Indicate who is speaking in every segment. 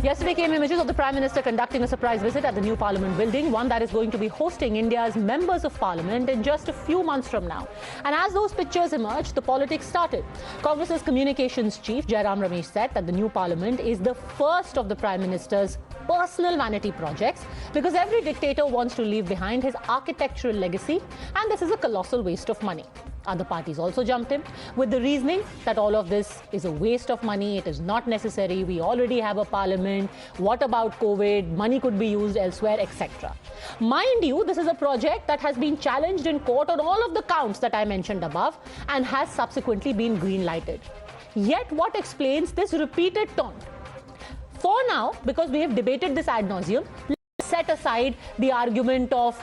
Speaker 1: Yesterday came images of the Prime Minister conducting a surprise visit at the new Parliament building, one that is going to be hosting India's members of Parliament in just a few months from now. And as those pictures emerged, the politics started. Congress's communications chief, Jairam Ramesh, said that the new Parliament is the first of the Prime Minister's personal vanity projects because every dictator wants to leave behind his architectural legacy, and this is a colossal waste of money. Other parties also jumped in with the reasoning that all of this is a waste of money, it is not necessary, we already have a parliament, what about COVID, money could be used elsewhere, etc. Mind you, this is a project that has been challenged in court on all of the counts that I mentioned above and has subsequently been green-lighted. Yet what explains this repeated taunt? For now, because we have debated this ad nauseum, let's set aside the argument of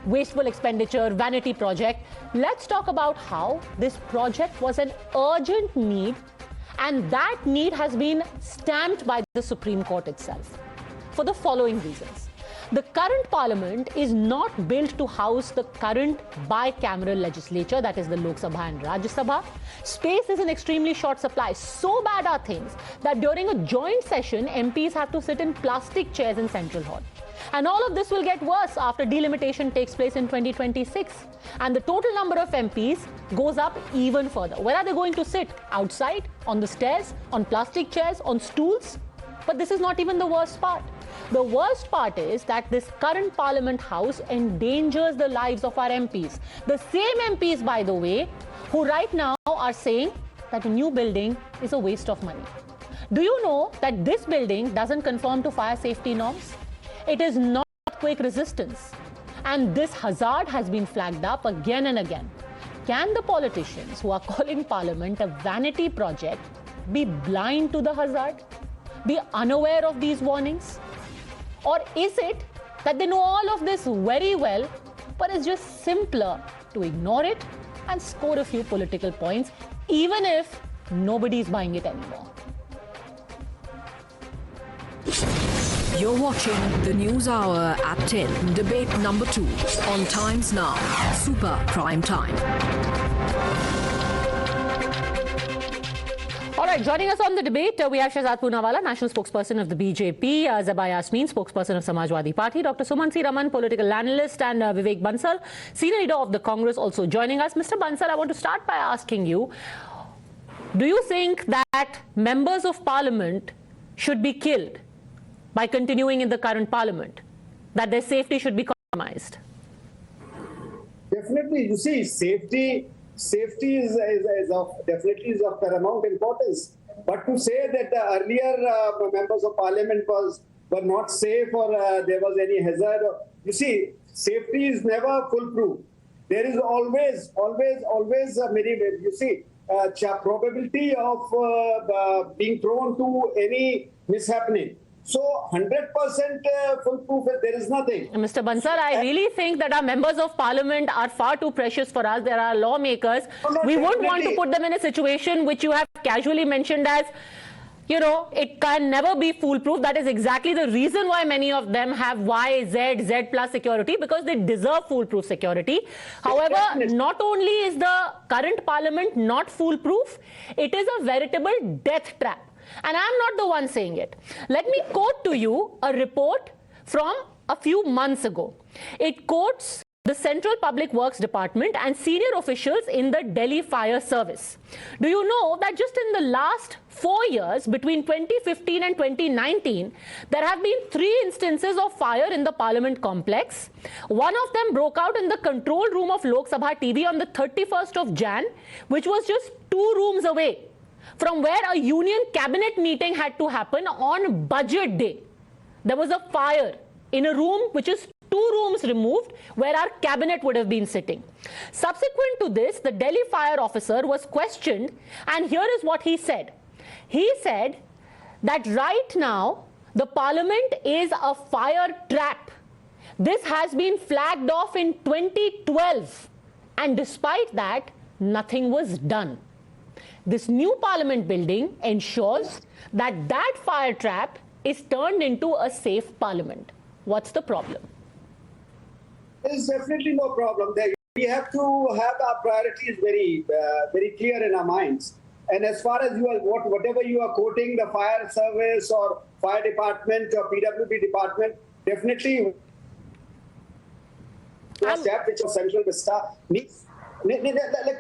Speaker 1: wasteful expenditure, vanity project. Let's talk about how this project was an urgent need, and that need has been stamped by the Supreme Court itself for the following reasons. The current parliament is not built to house the current bicameral legislature, that is the Lok Sabha and Rajya Sabha. Space is in extremely short supply. So bad are things that during a joint session, MPs have to sit in plastic chairs in Central Hall. And all of this will get worse after delimitation takes place in 2026. And the total number of MPs goes up even further. Where are they going to sit? Outside? On the stairs? On plastic chairs? On stools? But this is not even the worst part. The worst part is that this current Parliament House endangers the lives of our MPs. The same MPs, by the way, who right now are saying that a new building is a waste of money. Do you know that this building doesn't conform to fire safety norms? It is not earthquake resistance. And this hazard has been flagged up again and again. Can the politicians who are calling Parliament a vanity project be blind to the hazard? Be unaware of these warnings? Or is it that they know all of this very well, but it's just simpler to ignore it and score a few political points, even if nobody's buying it anymore?
Speaker 2: You're watching the News Hour at 10, debate number 2 on Times Now, Super Prime Time.
Speaker 1: All right, joining us on the debate, we have Shehzad Poonawala, national spokesperson of the BJP, Zeba Yasmeen, spokesperson of Samajwadi Party, Dr. Sumansi Raman, political analyst, and Vivek Bansal, senior leader of the Congress, also joining us. Mr. Bansal, I want to start by asking you, do you think that members of parliament should be killed by continuing in the current parliament, that their safety should be compromised?
Speaker 3: Definitely, you see, safety is definitely of paramount importance. But to say that the earlier members of parliament were not safe or there was any hazard, you see, safety is never foolproof. There is always probability of being thrown to any mishappening. So 100% foolproof, there is nothing.
Speaker 1: Mr. Bansal, I really think that our members of parliament are far too precious for us. There are lawmakers. We won't want to put them in a situation which you have casually mentioned as, it can never be foolproof. That is exactly the reason why many of them have Y, Z, Z plus security, because they deserve foolproof security. However, not only is the current parliament not foolproof, it is a veritable death trap. And I'm not the one saying it. Let me quote to you a report from a few months ago. It quotes the Central Public Works Department and senior officials in the Delhi Fire Service. Do you know that just in the last 4 years, between 2015 and 2019, there have been 3 instances of fire in the Parliament complex. One of them broke out in the control room of Lok Sabha TV on the 31st of Jan, which was just 2 rooms away from where a union cabinet meeting had to happen on budget day. There was a fire in a room which is 2 rooms removed where our cabinet would have been sitting. Subsequent to this, the Delhi fire officer was questioned, and here is what he said. He said that right now the parliament is a fire trap. This has been flagged off in 2012, and despite that, nothing was done. This new parliament building ensures that that fire trap is turned into a safe parliament. What's the problem?
Speaker 3: There is definitely no problem there. We have to have our priorities very clear in our minds. And as far as you are, whatever you are quoting, the fire service or fire department or PWB department, definitely step which was Central Vista needs. Let me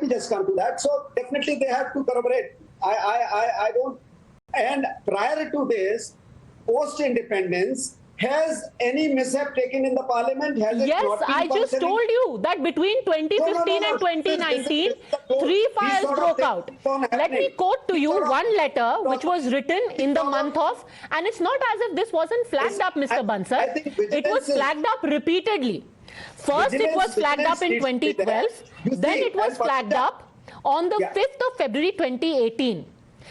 Speaker 3: just come to that. So definitely they have to corroborate. I don't. And prior to this, post-independence, has any mishap taken in the parliament? Has it
Speaker 1: yes,
Speaker 3: not been
Speaker 1: I just told you that between 2015 and 2019, three fires broke out. Let me quote to you one letter which was written in the month of, and it's not as if this wasn't flagged up, Mr. Bansal. It was flagged up repeatedly. First, it was flagged up in 2012. Then it was flagged up on the 5th of February 2018.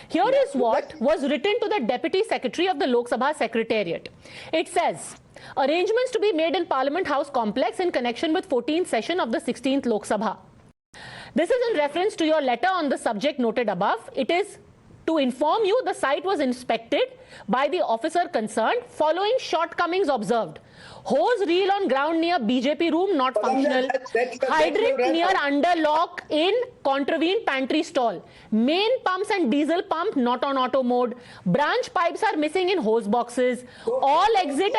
Speaker 1: Here is what was written to the Deputy Secretary of the Lok Sabha Secretariat. It says, arrangements to be made in Parliament House complex in connection with 14th session of the 16th Lok Sabha. This is in reference to your letter on the subject noted above. It is to inform you the site was inspected by the officer concerned following shortcomings observed. Hose reel on ground near BJP room not functional. Hydrant near underlock in contravened pantry stall. Main pumps and diesel pump not on auto mode. Branch pipes are missing in hose boxes. All exit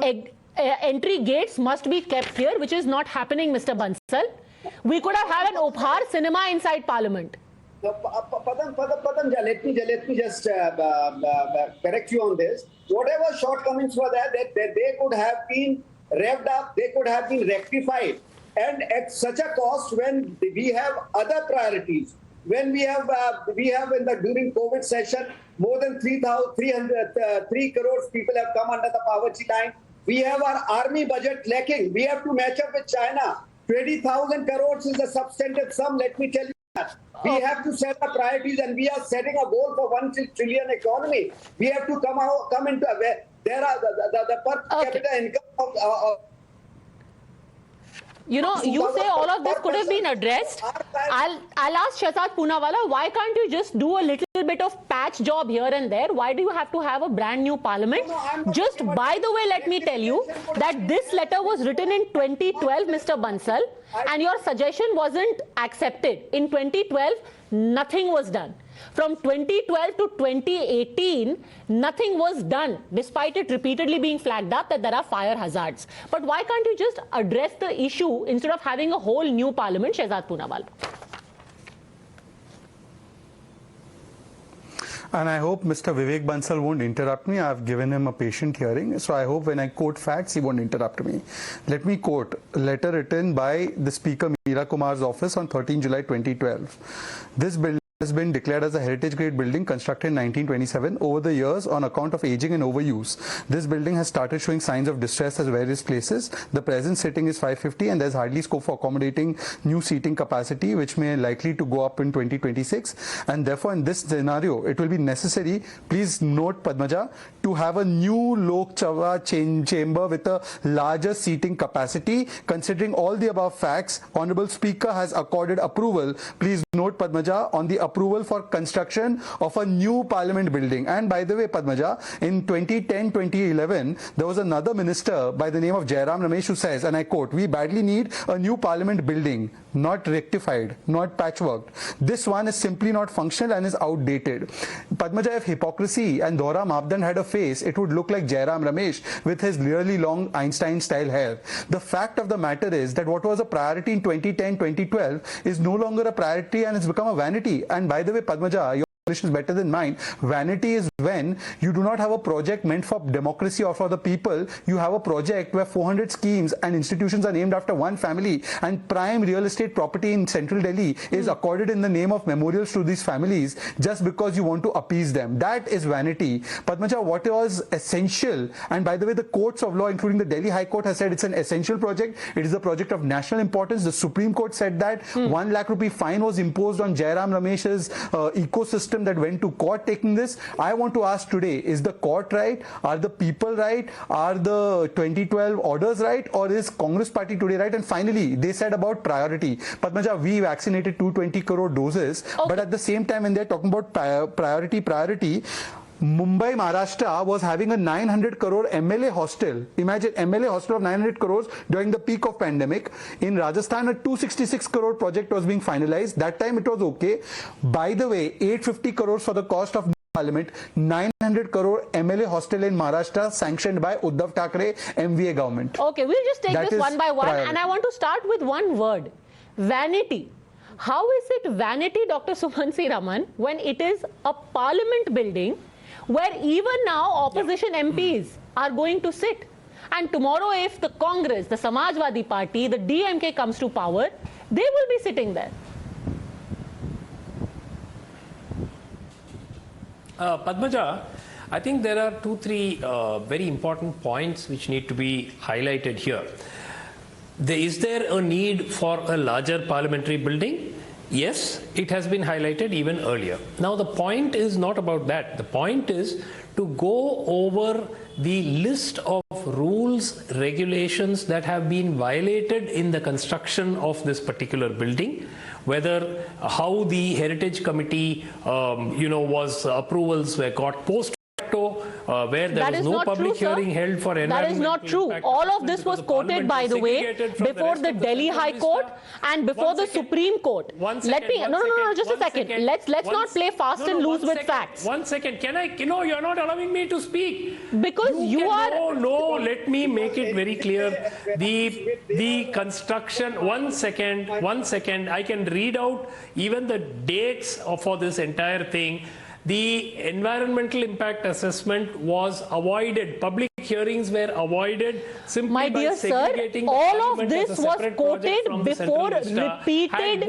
Speaker 1: and entry gates must be kept here, which is not happening, Mr. Bansal. We could have had an Opar cinema inside Parliament.
Speaker 3: Padam, let me just correct you on this. Whatever shortcomings were there, that they could have been revved up, they could have been rectified, and at such a cost when we have other priorities. When we have in the during COVID session, more than 3 crores people have come under the poverty line. We have our army budget lacking. We have to match up with China. 20,000 crores is a substantive sum. Let me tell you. We have to set our priorities, and we are setting a goal for 1 trillion economy. We have to come into where there are the per capita income of
Speaker 1: you know, you say all of this could have been addressed. I'll ask Shehzad Poonawalla, why can't you just do a little bit of patch job here and there? Why do you have to have a brand new parliament? Just by the way, let me tell you that this letter was written in 2012, Mr. Bansal, and your suggestion wasn't accepted. In 2012, nothing was done. From 2012 to 2018, nothing was done, despite it repeatedly being flagged up that there are fire hazards. But why can't you just address the issue instead of having a whole new parliament, Shehzad Poonawalla?
Speaker 4: And I hope Mr. Vivek Bansal won't interrupt me. I've given him a patient hearing. So I hope when I quote facts, he won't interrupt me. Let me quote a letter written by the Speaker Meera Kumar's office on 13 July 2012. This building has been declared as a heritage grade building constructed in 1927. Over the years, on account of aging and overuse, this building has started showing signs of distress at various places. The present sitting is 550 and there's hardly scope for accommodating new seating capacity, which may likely to go up in 2026. And therefore, in this scenario, it will be necessary, please note Padmaja, to have a new Lok Sabha chamber with a larger seating capacity. Considering all the above facts, Honorable Speaker has accorded approval. Please note Padmaja on the approval for construction of a new parliament building. And by the way, Padmaja, in 2010-2011, there was another minister by the name of Jairam Ramesh who says, and I quote, "We badly need a new parliament building, not rectified, not patchworked. This one is simply not functional and is outdated." Padmaja, if hypocrisy and Dora Mapdand had a face, it would look like Jairam Ramesh with his really long Einstein-style hair. The fact of the matter is that what was a priority in 2010-2012 is no longer a priority and it's become a vanity. And by the way, Padmaja, your English is better than mine. Vanity is when you do not have a project meant for democracy or for the people. You have a project where 400 schemes and institutions are named after one family, and prime real estate property in central Delhi is accorded in the name of memorials to these families just because you want to appease them. That is vanity. Padmaja, what was essential, and by the way, the courts of law, including the Delhi High Court, has said it's an essential project. It is a project of national importance. The Supreme Court said that 1 lakh rupee fine was imposed on Jairam Ramesh's ecosystem that went to court taking this. I want to ask today, is the court right? Are the people right? Are the 2012 orders right? Or is Congress party today right? And finally, they said about priority. Padmaja, we vaccinated 220 crore doses, but at the same time, when they're talking about priority, Mumbai, Maharashtra was having a 900 crore MLA hostel. Imagine MLA hostel of 900 crores during the peak of pandemic. In Rajasthan, a 266 crore project was being finalized. That time it was okay. By the way, 850 crores for the cost of Parliament, 900 crore MLA hostel in Maharashtra sanctioned by Uddhav Thackeray MVA government.
Speaker 1: Okay, we'll just take this one by one, and I want to start with one word: vanity. How is it vanity, Dr. Sumansi Raman, when it is a parliament building where even now opposition MPs are going to sit? And tomorrow, if the Congress, the Samajwadi Party, the DMK comes to power, they will be sitting there.
Speaker 5: Padmaja, I think there are three very important points which need to be highlighted here. Is there a need for a larger parliamentary building? Yes, it has been highlighted even earlier. Now the point is not about that. The point is to go over the list of rules, regulations that have been violated in the construction of this particular building, whether how the Heritage Committee, was approvals were got post facto, where there was no public hearing held for environmental.
Speaker 1: That is not true. All of this was quoted, by the way, before the Delhi High Court and before the Supreme Court. Let me, no, just a second. Let's not play fast and loose with facts.
Speaker 5: 1 second. Can I, you're not allowing me to speak.
Speaker 1: Because you are...
Speaker 5: No, let me make it very clear. The construction, 1 second, I can read out even the dates for this entire thing. The environmental impact assessment was avoided. Public hearings were avoided simply
Speaker 1: My dear
Speaker 5: by segregating
Speaker 1: sir, all of this was quoted before repeated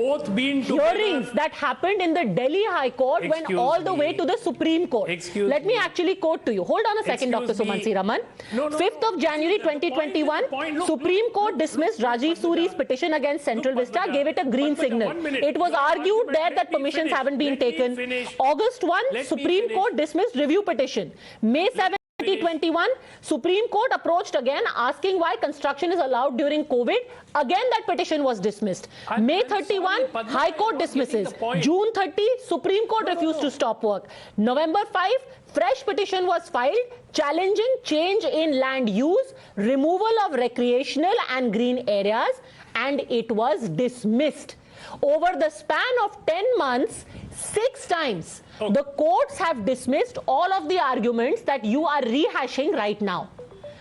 Speaker 1: hearings that happened in the Delhi High Court went all the way to the Supreme Court. Let me actually quote to you. Hold on a second, Dr. Sumansi Raman. 5th of January 2021, Supreme Court dismissed Rajiv Suri's petition against Central Vista, gave it a green signal. It was argued there that permissions haven't been taken. August 1, Supreme Court dismissed review petition. May 7, 2021, Supreme Court approached again asking why construction is allowed during COVID. Again, that petition was dismissed. May 31, High Court dismisses. June 30, Supreme Court refused to stop work. November 5, fresh petition was filed challenging change in land use, removal of recreational and green areas, and it was dismissed. Over the span of 10 months, 6 times, the courts have dismissed all of the arguments that you are rehashing right now.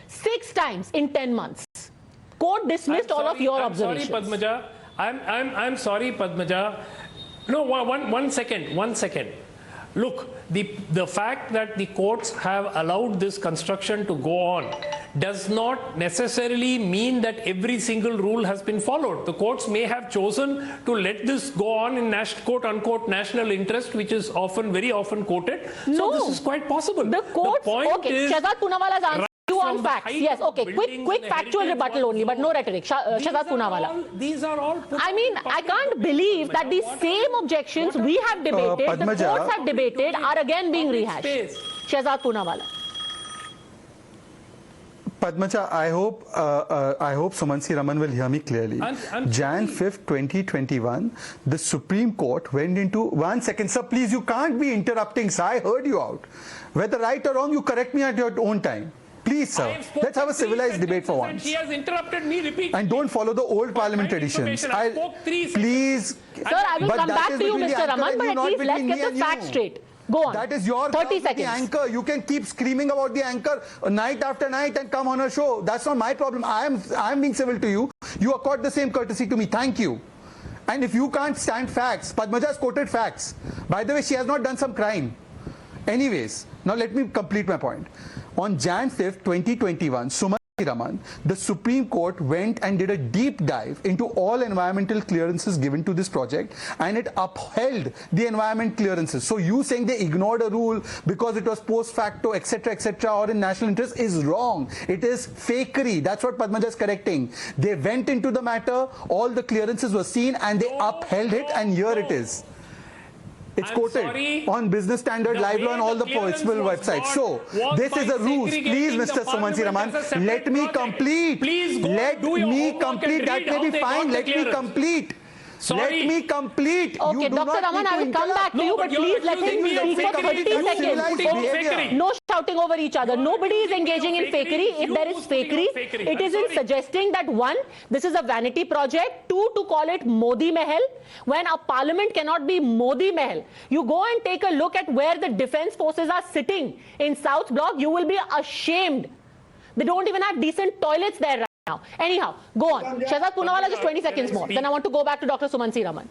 Speaker 1: 6 times in 10 months. Court dismissed all of your observations.
Speaker 5: I'm sorry, Padmaja. I'm sorry, Padmaja. No, one second. Look, the fact that the courts have allowed this construction to go on does not necessarily mean that every single rule has been followed. The courts may have chosen to let this go on in quote-unquote national interest, which is very often quoted. So this is quite possible.
Speaker 1: The courts, Shehzad Poonawala's answer you on facts. Yes, okay. Quick factual rebuttal only, but no rhetoric. Shehzad Poonawala.
Speaker 5: These are all...
Speaker 1: I mean, I can't believe that the same objections we have debated, the courts have debated, are again being rehashed. Shehzad Poonawala.
Speaker 4: Padmaja, I hope Sumansi Raman will hear me clearly. Jan 5th, 2021, the Supreme Court went into... 1 second, sir, please, you can't be interrupting, sir. I heard you out. Whether right or wrong, you correct me at your own time. Please, sir, let's have a civilized debate for once.
Speaker 5: She has interrupted me repeatedly.
Speaker 4: And don't follow the old parliament traditions. Please.
Speaker 1: Sir, I will come back to you, Mr. Raman, but at least let's get the facts straight. Go on.
Speaker 4: That is your
Speaker 1: 30 seconds.
Speaker 4: The anchor. You can keep screaming about the anchor night after night and come on a show. That's not my problem. I am being civil to you. You accord the same courtesy to me. Thank you. And if you can't stand facts, Padmaja has quoted facts. By the way, she has not done some crime. Anyways, now let me complete my point. On Jan 5th, 2021, Sumansi Raman, the Supreme Court went and did a deep dive into all environmental clearances given to this project, and it upheld the environment clearances. So you saying they ignored a rule because it was post facto, etc., or in national interest is wrong. It is fakery. That's what Padmaja is correcting. They went into the matter, all the clearances were seen, and they upheld it, and here it is. It's quoted on Business Standard, Live Law, and all the possible websites. So, this is a ruse. Please, Mr. Sumansi Raman, let me complete. Let me complete. That may be fine. Let me complete.
Speaker 5: Sorry.
Speaker 4: Let me complete.
Speaker 1: Okay,
Speaker 4: You do
Speaker 1: Dr.
Speaker 4: not
Speaker 1: Raman,
Speaker 4: need to
Speaker 1: I will come
Speaker 4: interrupt.
Speaker 1: back to you,
Speaker 5: No,
Speaker 1: but
Speaker 5: but you're
Speaker 1: please let
Speaker 5: accusing
Speaker 1: him
Speaker 5: me of
Speaker 1: speak for
Speaker 5: fakery.
Speaker 1: 30
Speaker 5: You
Speaker 1: seconds.
Speaker 5: putting on fakery.
Speaker 1: No shouting over each other. Nobody is engaging in fakery. If there is fakery, it is in suggesting that one, this is a vanity project. Two, to call it Modi Mahal, when a parliament cannot be Modi Mahal. You go and take a look at where the defense forces are sitting in South Block, you will be ashamed. They don't even have decent toilets there right now. Anyhow, go on. Shehzad Poonawalla, just 20 seconds more. Then I want to go back to Dr. Suman C. Raman.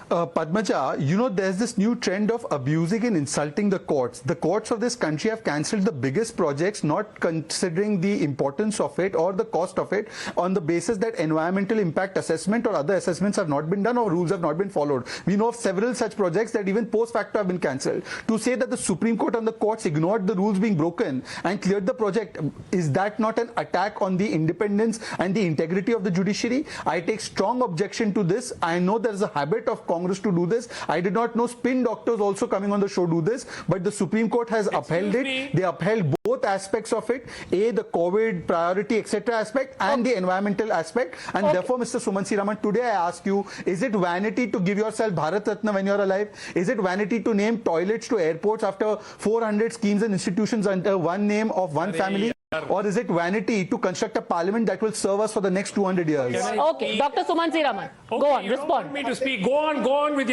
Speaker 4: Padmaja, you know, there's this new trend of abusing and insulting the courts. The courts of this country have cancelled the biggest projects, not considering the importance of it or the cost of it, on the basis that environmental impact assessment or other assessments have not been done or rules have not been followed. We know of several such projects that even post facto have been cancelled. To say that the Supreme Court and the courts ignored the rules being broken and cleared the project, is that not an attack on the independence and the integrity of the judiciary? I take strong objection to this. I know there is a habit of Congress to do this. I did not know spin doctors also coming on the show do this, but the Supreme Court has upheld it. They upheld both aspects of it, the COVID priority etc. aspect and the environmental aspect, and therefore, Mr. Suman C. Raman, today I ask you, is it vanity to give yourself Bharat Ratna when you're alive? Is it vanity to name toilets to airports after 400 schemes and institutions under one name of one family? Or is it vanity to construct a parliament that will serve us for the next 200 years?
Speaker 1: Okay, Dr. Suman C. Raman, go on,
Speaker 5: you
Speaker 1: respond.
Speaker 5: Don't want me to speak. Go on with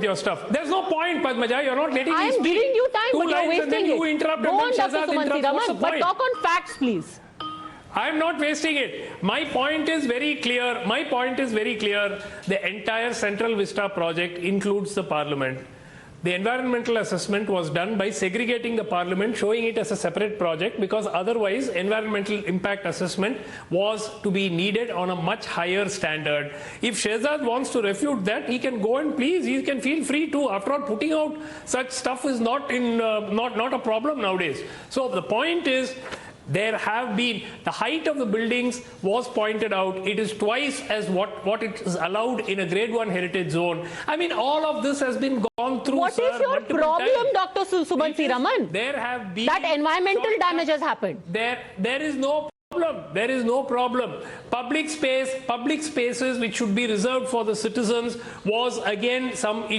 Speaker 5: your stuff. There's no point, Padmaja. You're not letting me speak.
Speaker 1: I'm giving you time, but you're
Speaker 5: and then
Speaker 1: wasting
Speaker 5: you
Speaker 1: it.
Speaker 5: interrupt
Speaker 1: Go
Speaker 5: and
Speaker 1: on,
Speaker 5: then
Speaker 1: Dr.
Speaker 5: Shehzad
Speaker 1: Suman C.
Speaker 5: interrupts. What's the
Speaker 1: Raman, but
Speaker 5: point?
Speaker 1: talk on facts, please.
Speaker 5: I'm not wasting it. My point is very clear. The entire Central Vista project includes the parliament. The environmental assessment was done by segregating the parliament, showing it as a separate project, because otherwise environmental impact assessment was to be needed on a much higher standard. If Shehzad wants to refute that, he can go and please, he can feel free to. After all, putting out such stuff is not a problem nowadays. So the point is, there have been, the height of the buildings was pointed out. It is twice as what it is allowed in a grade 1 heritage zone. I mean, all of this has been gone through.
Speaker 1: What is your problem, Dr. Suman C. Raman?
Speaker 5: There have been
Speaker 1: that environmental damage has happened.
Speaker 5: There is no problem. There is no problem. Public spaces which should be reserved for the citizens was again an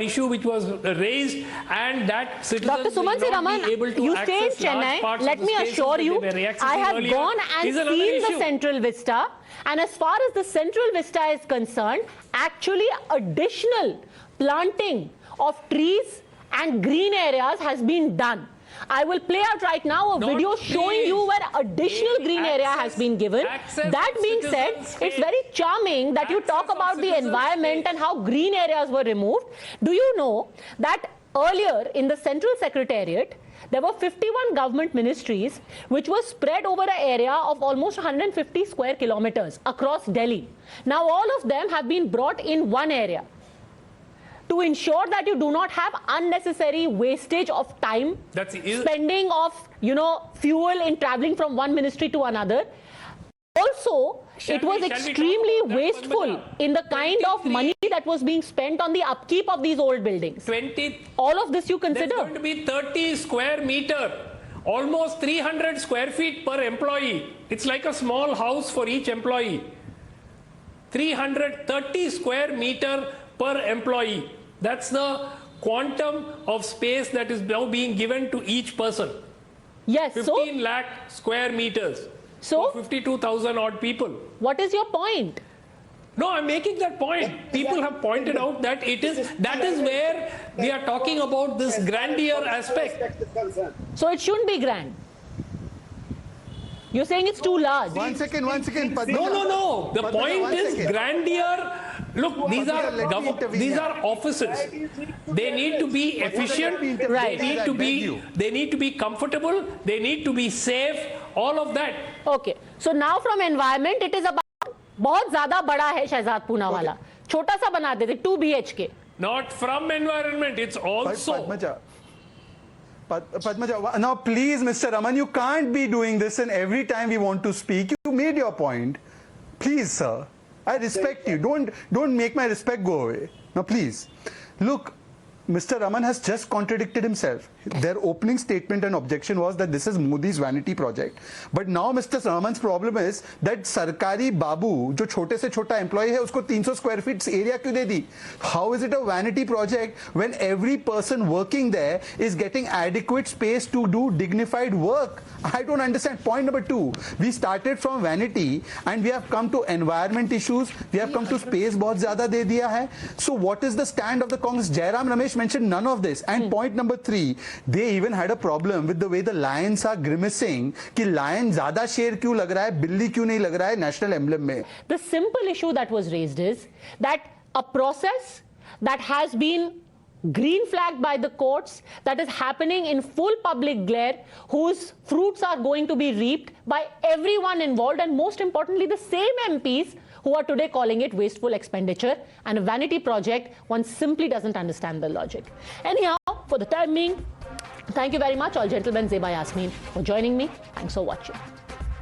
Speaker 5: issue which was raised, and that citizens
Speaker 1: Dr. Suman C. Raman, you stay in Chennai. Let me assure you, I have gone and seen the Central Vista, and as far as the Central Vista is concerned, actually additional planting of trees and green areas has been done. I will play out right now a video showing you where additional green area has been given. That being said, it's very charming that you talk about the environment and how green areas were removed. Do you know that earlier in the Central Secretariat, there were 51 government ministries which were spread over an area of almost 150 square kilometers across Delhi. Now all of them have been brought in one area, to ensure that you do not have unnecessary wastage of time, spending of, fuel in traveling from one ministry to another. Also, it was extremely wasteful in the kind of money that was being spent on the upkeep of these old buildings. All of this you consider.
Speaker 5: There's going to be 30 square meter, almost 300 square feet per employee. It's like a small house for each employee. 330 square meter per employee. That's the quantum of space that is now being given to each person.
Speaker 1: Yes,
Speaker 5: 15 lakh square meters.
Speaker 1: So
Speaker 5: 52,000 odd people.
Speaker 1: What is your point?
Speaker 5: No, I'm making that point. People have pointed out that that is where we are talking about this grandeur aspect.
Speaker 1: So it shouldn't be grand. You're saying it's too large.
Speaker 4: One second.
Speaker 5: No. The point is grandeur. Look, these are offices. They need to be efficient.
Speaker 1: Right.
Speaker 5: They need to be comfortable. They need to be safe. All of that.
Speaker 1: Okay. So now from environment, it is about बहुत ज़्यादा बड़ा है शहजाद पूनावाला. छोटा सा बना देते 2 BHK.
Speaker 5: Not from environment. It's also.
Speaker 4: Padmaja, now please, Mr. Raman, you can't be doing this, and every time we want to speak, you made your point. Please, sir, I respect you. Don't make my respect go away. Now, please, look, Mr. Raman has just contradicted himself. Their opening statement and objection was that this is Modi's vanity project. But now Mr. Raman's problem is that Sarkari Babu, जो छोटे से छोटा employee है, उसको 300 square feet area क्यों दे दी? How is it a vanity project when every person working there is getting adequate space to do dignified work? I don't understand. Point number 2, we started from vanity and we have come to environment issues. We have come to space बहुत ज़्यादा दे दिया है. So what is the stand of the Congress? Jairam Ramesh mentioned none of this. And point number 3, they even had a problem with the way the lions are grimacing कि lion ज़्यादा शेर क्यों लग रहा है, बिल्ली क्यों नहीं लग रहा है national emblem में.
Speaker 1: The simple issue that was raised is that a process that has been green flagged by the courts, that is happening in full public glare, whose fruits are going to be reaped by everyone involved, and most importantly the same MPs who are today calling it wasteful expenditure and a vanity project. One simply doesn't understand the logic. Anyhow, for the time being, thank you very much, all gentlemen, Zeba Yasmeen, for joining me. Thanks for watching.